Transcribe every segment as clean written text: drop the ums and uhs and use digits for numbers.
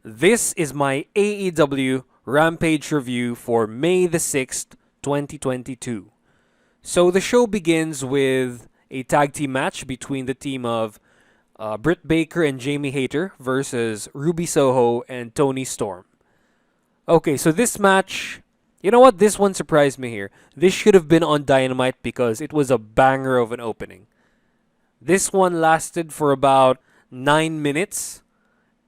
This is my AEW Rampage review for May the 6th, 2022. So the show begins with a tag team match between the team of Britt Baker and Jamie Hayter versus Ruby Soho and Toni Storm. Okay, so this match, you know what? This one surprised me here. This should have been on Dynamite because it was a banger of an opening. This one lasted for about 9 minutes.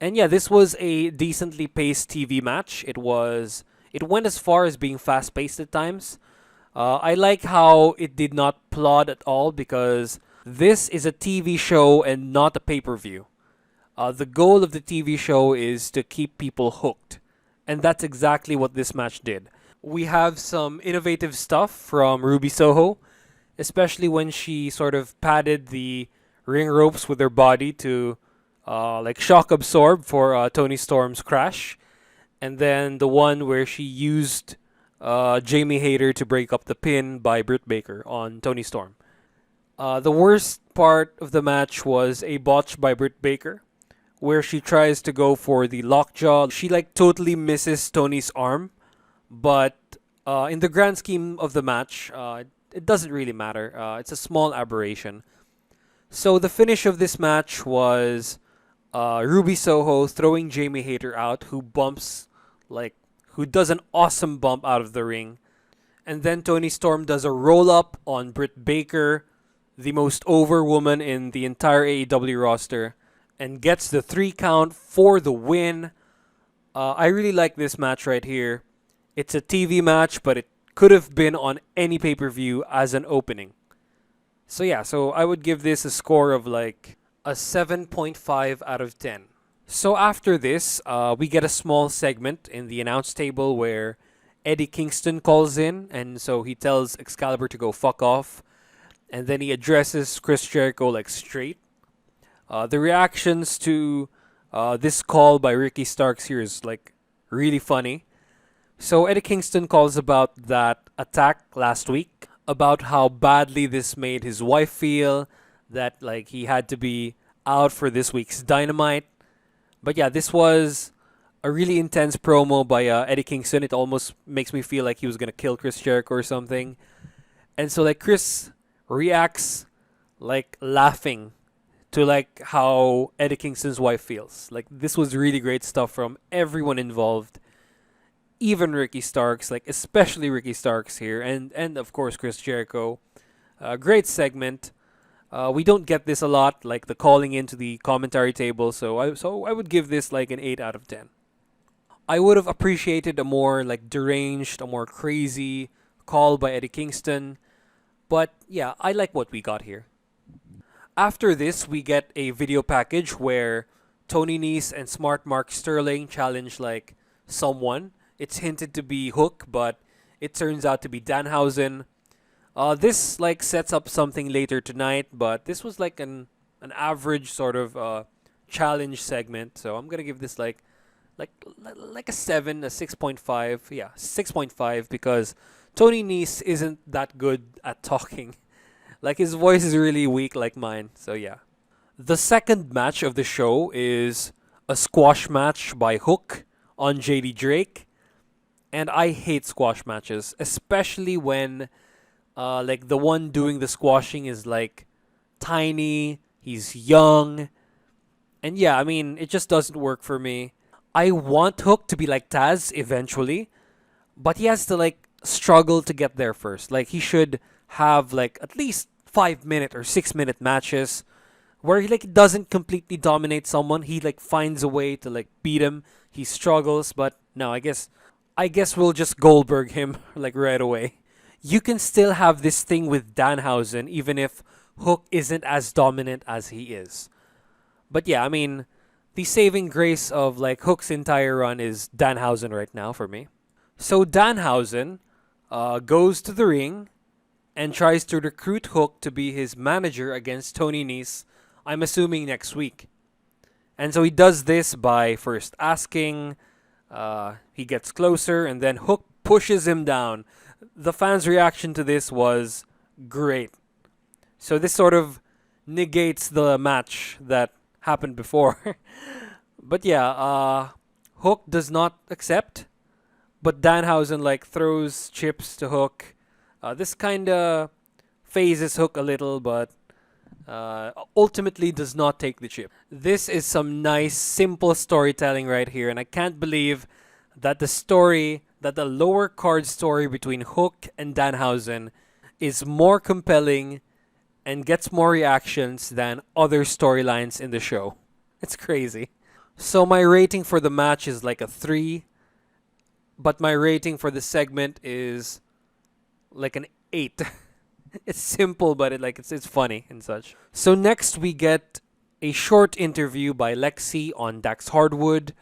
And yeah, this was a decently paced TV match. It went as far as being fast paced at times. I like how it did not plod at all because this is a TV show and not a pay-per-view. The goal of the TV show is to keep people hooked. And that's exactly what this match did. We have some innovative stuff from Ruby Soho, especially when she sort of padded the ring ropes with her body to like shock absorb for Toni Storm's crash. And then the one where she used Jamie Hayter to break up the pin by Britt Baker on Toni Storm. The worst part of the match was a botch by Britt Baker, where she tries to go for the lockjaw. She like totally misses Tony's arm, but in the grand scheme of the match, it doesn't really matter. It's a small aberration. So the finish of this match was Ruby Soho throwing Jamie Hayter out, who does an awesome bump out of the ring. And then Toni Storm does a roll up on Britt Baker, the most over woman in the entire AEW roster, and gets the 3 count for the win. I really like this match right here. It's a TV match, but it could have been on any pay-per-view as an opening. So yeah, so I would give this a score of like a 7.5 out of 10. So after this, we get a small segment in the announce table where Eddie Kingston calls in, and so he tells Excalibur to go fuck off, and then he addresses Chris Jericho like straight. The reactions to this call by Ricky Starks here is like really funny. So Eddie Kingston calls about that attack last week, about how badly this made his wife feel, that like he had to be out for this week's Dynamite. But yeah, this was a really intense promo by Eddie Kingston. It almost makes me feel like he was gonna kill Chris Jericho or something. And so like Chris reacts like laughing to like how Eddie Kingston's wife feels. Like this was really great stuff from everyone involved. Even Ricky Starks, like especially Ricky Starks here, and of course Chris Jericho. Great segment. We don't get this a lot, like the calling into the commentary table. So I would give this like an 8 out of 10. I would have appreciated a more like deranged, a more crazy call by Eddie Kingston. But yeah, I like what we got here. After this, we get a video package where Tony Neese and Smart Mark Sterling challenge like someone. It's hinted to be Hook, but it turns out to be Danhausen. This like sets up something later tonight, but this was like an average sort of challenge segment. So I'm gonna give this like a 7, a 6.5. Yeah, 6.5 because Tony Neese isn't that good at talking. Like his voice is really weak like mine. So yeah. The second match of the show is a squash match by Hook on JD Drake. And I hate squash matches, especially when like the one doing the squashing is like tiny, he's young. And yeah, I mean, it just doesn't work for me. I want Hook to be like Taz eventually, but he has to like struggle to get there first. Like he should have like at least 5 minute or 6 minute matches where he like doesn't completely dominate someone. He like finds a way to like beat him. He struggles, but no, I guess we'll just Goldberg him like right away. You can still have this thing with Danhausen even if Hook isn't as dominant as he is. But yeah, I mean, the saving grace of like Hook's entire run is Danhausen right now for me. So Danhausen goes to the ring and tries to recruit Hook to be his manager against Tony Nese, I'm assuming next week. And so he does this by first asking, he gets closer, and then Hook pushes him down. The fans' reaction to this was great. So this sort of negates the match that happened before. But yeah, Hook does not accept, but Danhausen like throws chips to Hook. This kind of phases Hook a little, but ultimately does not take the chip. This is some nice, simple storytelling right here, and I can't believe that the lower card story between Hook and Danhausen is more compelling and gets more reactions than other storylines in the show. It's crazy. So my rating for the match is like a 3, but my rating for the segment is like an 8. It's simple, but it's funny and such. So next we get a short interview by Lexi on Dax Hardwood,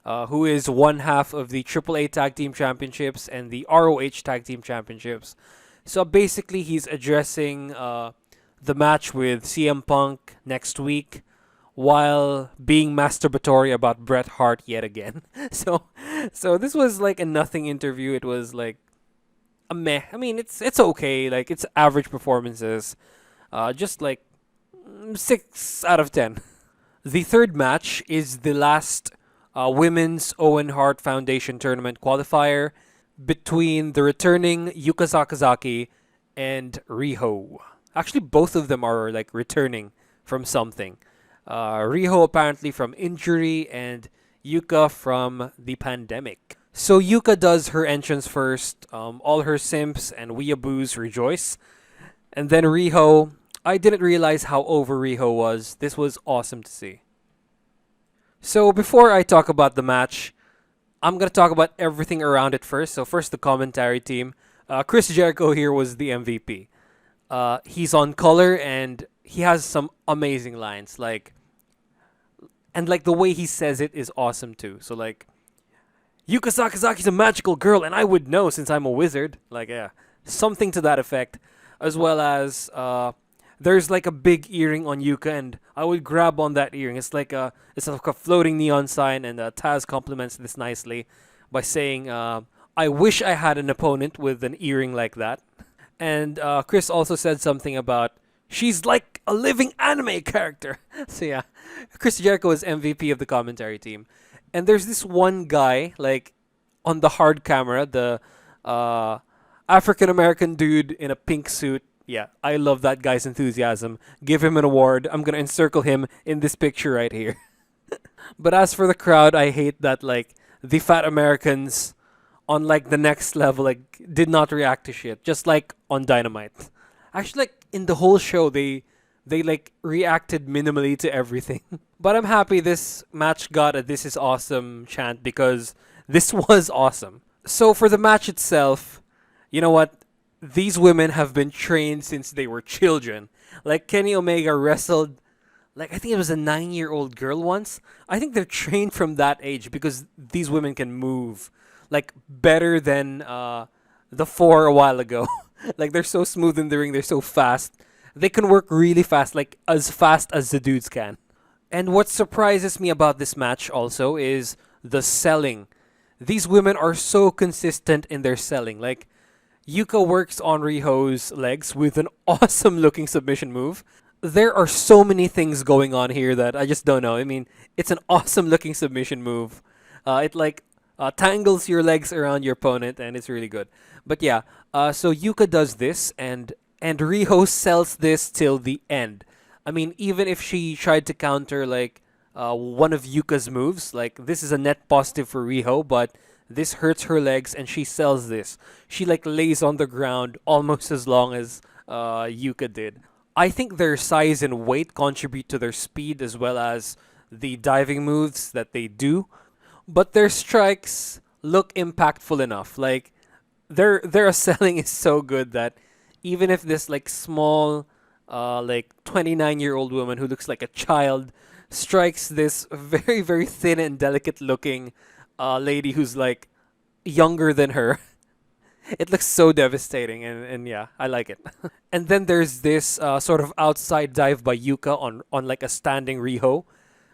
who is one half of the AAA Tag Team Championships and the ROH Tag Team Championships. So basically, he's addressing the match with CM Punk next week while being masturbatory about Bret Hart yet again. So this was like a nothing interview. It was like a meh. I mean, it's okay. Like it's average performances. Just like 6 out of 10. The third match is the last Women's Owen Hart Foundation Tournament qualifier between the returning Yuka Sakazaki and Riho. Actually, both of them are like returning from something. Riho apparently from injury and Yuka from the pandemic. So Yuka does her entrance first. All her simps and weeaboos rejoice. And then Riho, I didn't realize how over Riho was. This was awesome to see. So before I talk about the match, I'm going to talk about everything around it first. So first, the commentary team. Chris Jericho here was the MVP. He's on color and he has some amazing lines. And the way he says it is awesome too. So like, Yuka Sakazaki's a magical girl and I would know since I'm a wizard. Like, yeah, something to that effect. As well as there's like a big earring on Yuka and I would grab on that earring. It's like a floating neon sign, and Taz compliments this nicely by saying, I wish I had an opponent with an earring like that. And Chris also said something about, she's like a living anime character. So yeah, Chris Jericho is MVP of the commentary team. And there's this one guy, like, on the hard camera, the African-American dude in a pink suit. Yeah, I love that guy's enthusiasm. Give him an award. I'm going to encircle him in this picture right here. But as for the crowd, I hate that, like, the fat Americans on, like, the next level, like, did not react to shit. Just like on Dynamite. Actually, like, in the whole show, they like, reacted minimally to everything. But I'm happy this match got a "This is awesome" chant because this was awesome. So for the match itself, you know what? These women have been trained since they were children. Like, Kenny Omega wrestled, like, I think it was a 9-year-old girl once. I think they're trained from that age because these women can move, like, better than the 4 a while ago. Like, they're so smooth in the ring. They're so fast. They can work really fast, like, as fast as the dudes can. And what surprises me about this match also is the selling. These women are so consistent in their selling. Like, Yuka works on Riho's legs with an awesome looking submission move. There are so many things going on here that I just don't know. I mean, it's an awesome looking submission move. It tangles your legs around your opponent and it's really good. But yeah, so Yuka does this and Riho sells this till the end. I mean, even if she tried to counter like one of Yuka's moves, like this is a net positive for Riho, but this hurts her legs and she sells this. She like lays on the ground almost as long as Yuka did. I think their size and weight contribute to their speed as well as the diving moves that they do. But their strikes look impactful enough. Like their selling is so good that even if this like small like 29-year-old woman who looks like a child strikes this very, very thin and delicate looking lady who's like younger than her, it looks so devastating, and yeah, I like it. And then there's this sort of outside dive by Yuka on like a standing Riho,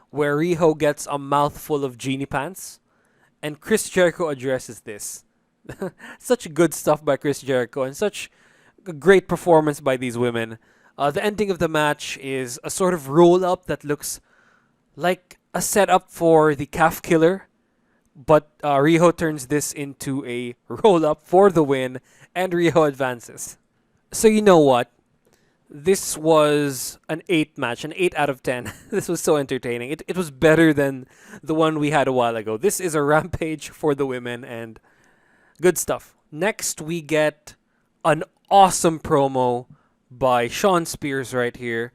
where Riho gets a mouthful of genie pants, and Chris Jericho addresses this. Such good stuff by Chris Jericho, and such a great performance by these women. The ending of the match is a sort of roll up that looks like a setup for the calf killer, But Riho turns this into a roll up for the win, and Riho advances. So you know what? This was an 8 match, an 8 out of 10. This was so entertaining. It was better than the one we had a while ago. This is a rampage for the women, and good stuff. Next, we get an awesome promo by Shawn Spears right here.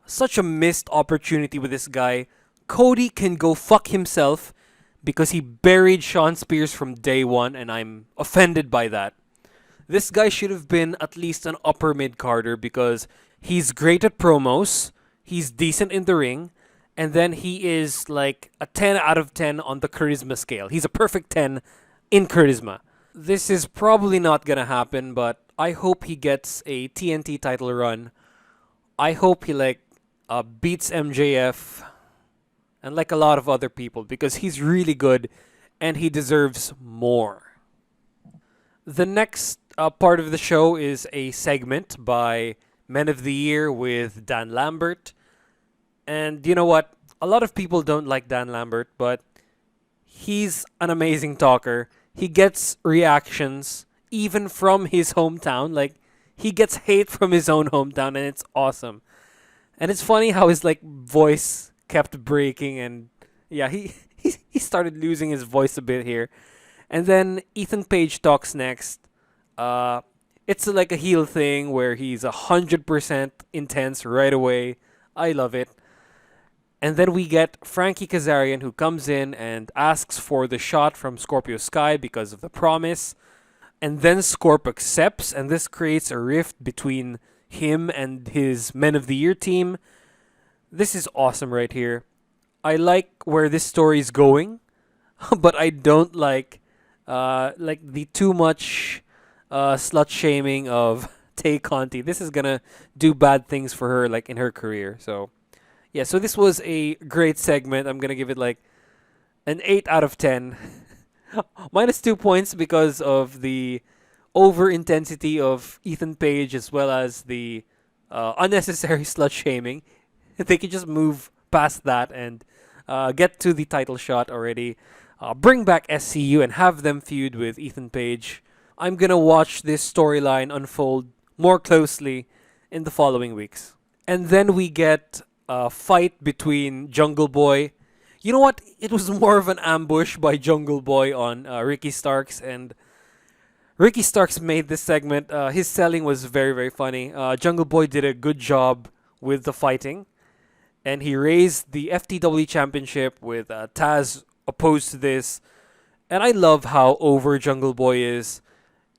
Such a missed opportunity with this guy. Cody can go fuck himself because he buried Shawn Spears from day one, and I'm offended by that. This guy should have been at least an upper mid carder because he's great at promos, he's decent in the ring, and then he is like a 10 out of 10 on the charisma scale. He's a perfect 10 in charisma. This is probably not gonna happen, but I hope he gets a TNT title run. I hope he beats MJF and like a lot of other people because he's really good and he deserves more. The next part of the show is a segment by Men of the Year with Dan Lambert. And you know what? A lot of people don't like Dan Lambert, but he's an amazing talker. He gets reactions even from his hometown. Like, he gets hate from his own hometown, and it's awesome. And it's funny how his voice kept breaking, and yeah, he started losing his voice a bit here. And then Ethan Page talks next. It's like a heel thing where he's 100% intense right away. I love it. And then we get Frankie Kazarian, who comes in and asks for the shot from Scorpio Sky because of the promise. And then Scorp accepts, and this creates a rift between him and his Men of the Year team. This is awesome right here. I like where this story is going, but I don't like the too much slut shaming of Tay Conti. This is gonna do bad things for her, like in her career. So yeah, so this was a great segment. I'm gonna give it an 8 out of 10. Minus 2 points because of the over intensity of Ethan Page as well as the unnecessary slut shaming. They could just move past that and get to the title shot already. Bring back SCU and have them feud with Ethan Page. I'm gonna watch this storyline unfold more closely in the following weeks. And then we get a fight between Jungle Boy. You know what? It was more of an ambush by Jungle Boy on Ricky Starks, and Ricky Starks made this segment. His selling was very, very funny. Jungle Boy did a good job with the fighting, and he raised the FTW Championship with Taz opposed to this. And I love how over Jungle Boy is.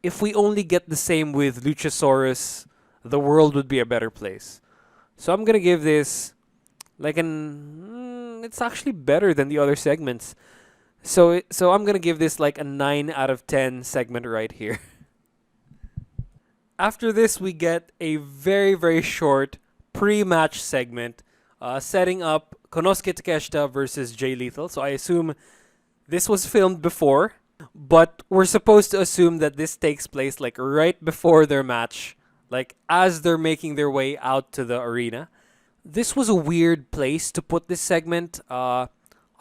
If we only get the same with Luchasaurus, the world would be a better place. So I'm gonna give this it's actually better than the other segments. So I'm gonna give this a 9 out of 10 segment right here. After this, we get a very, very short pre-match segment setting up Konosuke Takeshita versus Jay Lethal. So I assume this was filmed before, but we're supposed to assume that this takes place right before their match, as they're making their way out to the arena. This was a weird place to put this segment. I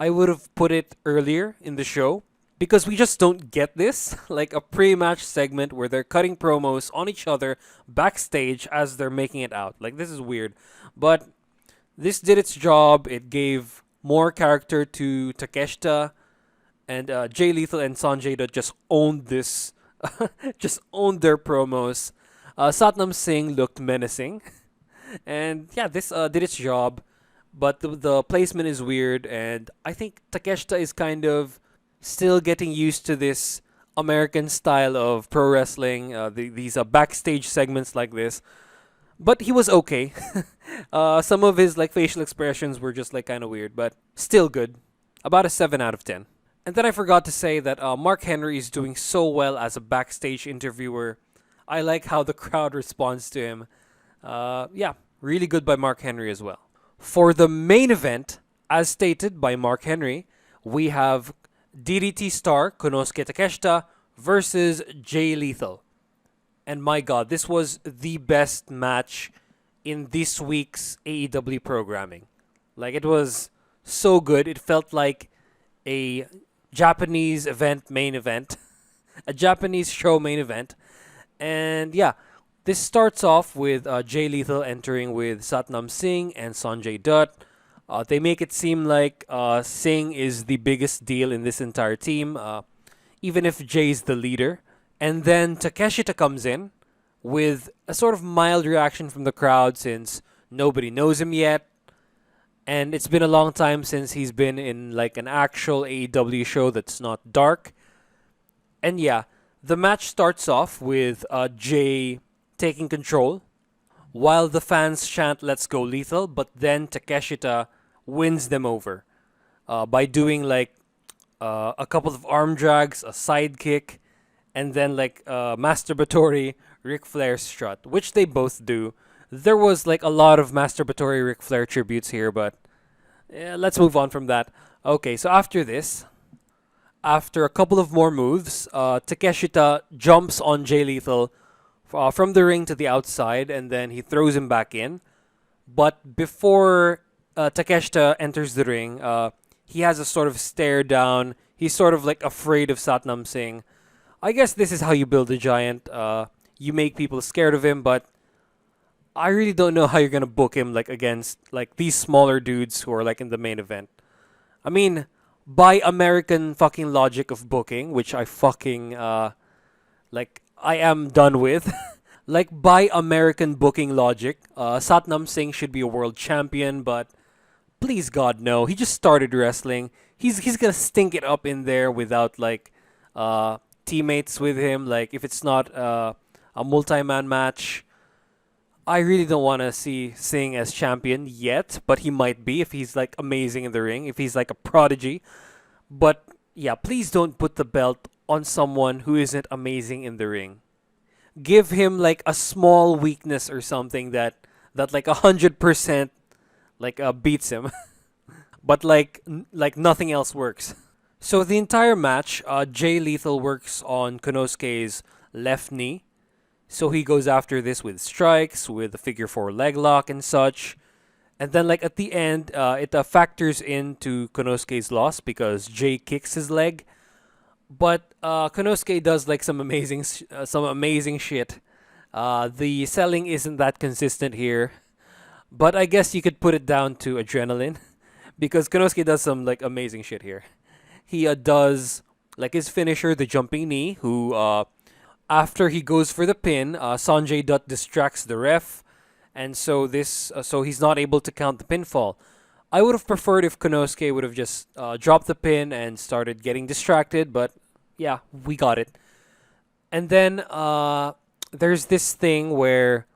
would have put it earlier in the show because we just don't get this, a pre-match segment where they're cutting promos on each other backstage as they're making it out. This is weird. But this did its job. It gave more character to Takeshita, and Jay Lethal and Sanjay Dutt just owned this, just owned their promos. Satnam Singh looked menacing. And yeah, this did its job, but the placement is weird, and I think Takeshita is kind of still getting used to this American style of pro wrestling, these backstage segments like this. But he was okay. Some of his facial expressions were just kind of weird, but still good. About a 7 out of 10. And then I forgot to say that Mark Henry is doing so well as a backstage interviewer. I like how the crowd responds to him. Yeah, really good by Mark Henry as well. For the main event, as stated by Mark Henry, we have DDT star Konosuke Takeshita versus Jay Lethal. And my god, this was the best match in this week's AEW programming. It was so good. It felt like a Japanese event main event, a Japanese show main event. And yeah, this starts off with Jay Lethal entering with Satnam Singh and Sanjay Dutt. They make it seem like Singh is the biggest deal in this entire team, even if Jay's the leader. And then Takeshita comes in with a sort of mild reaction from the crowd since nobody knows him yet. And it's been a long time since he's been in like an actual AEW show that's not dark. And yeah, the match starts off with Jay taking control while the fans chant "Let's go Lethal," but then Takeshita wins them over by doing like a couple of arm drags, a side kick, and then like a masturbatory Ric Flair strut, which they both do. There was like a lot of masturbatory Ric Flair tributes here, but let's move on from that. Okay, so after this, after a couple of more moves, Takeshita jumps on Jay Lethal from the ring to the outside, and then he throws him back in. But before Takeshita enters the ring, he has a sort of stare down. He's sort of like afraid of Satnam Singh. I guess this is how you build a giant. You make people scared of him, but I really don't know how you're gonna book him like against like these smaller dudes who are like in the main event. I mean, by American fucking logic of booking, which I fucking like I am done with. Like by American booking logic, Satnam Singh should be a world champion, but please God no. He just started wrestling. He's gonna stink it up in there without like teammates with him. Like if it's not a multi-man match, I really don't want to see Singh as champion yet, but he might be if he's like amazing in the ring, if he's like a prodigy. But yeah, please don't put the belt on someone who isn't amazing in the ring. Give him like a small weakness or something that like 100% like beats him, but like nothing else works. So the entire match, Jay Lethal works on Konosuke's left knee. So he goes after this with strikes, with a figure four leg lock and such. And then like at the end, it factors into Konosuke's loss because Jay kicks his leg. But Konosuke does like some amazing shit. The selling isn't that consistent here, but I guess you could put it down to adrenaline because Konosuke does some like amazing shit here. He does like his finisher, the jumping knee. Who after he goes for the pin, Sanjay Dutt distracts the ref, and so he's not able to count the pinfall. I would have preferred if Konosuke would have just dropped the pin and started getting distracted, but yeah, we got it. And then there's this thing where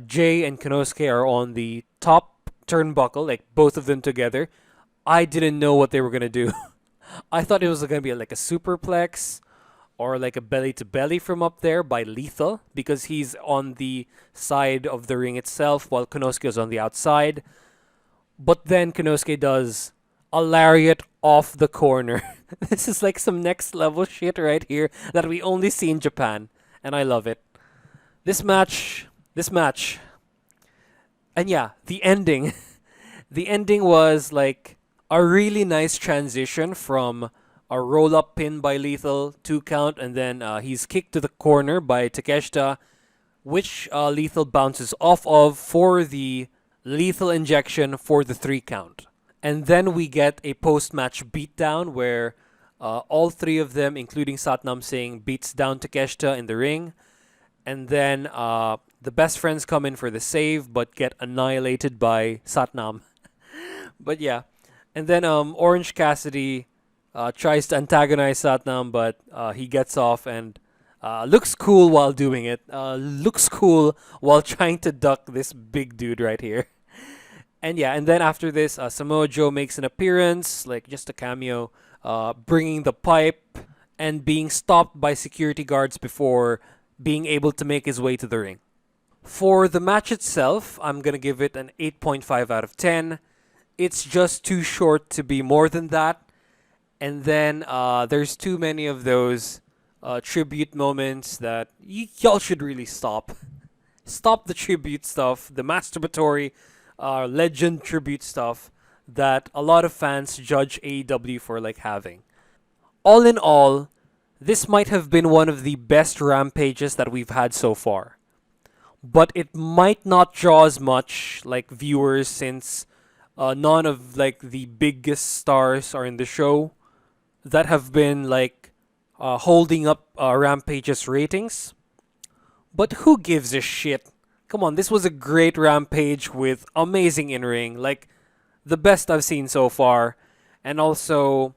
Jay and Konosuke are on the top turnbuckle, like both of them together. I didn't know what they were gonna do. I thought it was gonna be like a superplex or like a belly to belly from up there by Lethal because he's on the side of the ring itself while Konosuke is on the outside. But then Konosuke does a lariat off the corner. This is like some next level shit right here that we only see in Japan, and I love it. This match, and yeah, the ending. The ending was like a really nice transition from a roll up pin by Lethal, 2 count, and then he's kicked to the corner by Takeshita, which Lethal bounces off of for the lethal injection for the 3 count. And then we get a post-match beatdown where all three of them, including Satnam Singh, beats down Takeshita in the ring. And then the best friends come in for the save, but get annihilated by Satnam. But yeah. And then Orange Cassidy tries to antagonize Satnam, but he gets off and looks cool while doing it. Looks cool while trying to duck this big dude right here. And yeah, and then after this, Samoa Joe makes an appearance, like just a cameo, bringing the pipe and being stopped by security guards before being able to make his way to the ring. For the match itself, I'm going to give it an 8.5 out of 10. It's just too short to be more than that. And then there's too many of those tribute moments that y'all should really stop. Stop the tribute stuff, the masturbatory legend tribute stuff that a lot of fans judge AEW for like having. All in all, this might have been one of the best rampages that we've had so far. But it might not draw as much like viewers since none of like the biggest stars are in the show that have been like holding up Rampage's ratings. But who gives a shit? Come on, this was a great Rampage with amazing in-ring, like the best I've seen so far, and also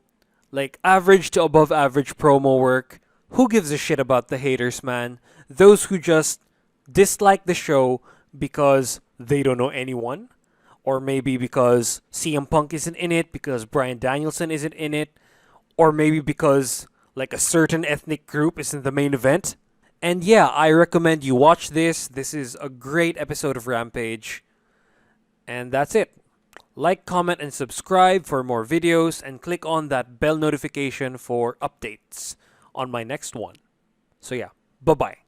like average to above average promo work. Who gives a shit about the haters, man? Those who just dislike the show because they don't know anyone, or maybe because CM Punk isn't in it, because Bryan Danielson isn't in it, or maybe because like a certain ethnic group is in the main event. And yeah, I recommend you watch this. This is a great episode of Rampage. And that's it. Like, comment, and subscribe for more videos, and click on that bell notification for updates on my next one. So yeah, bye-bye.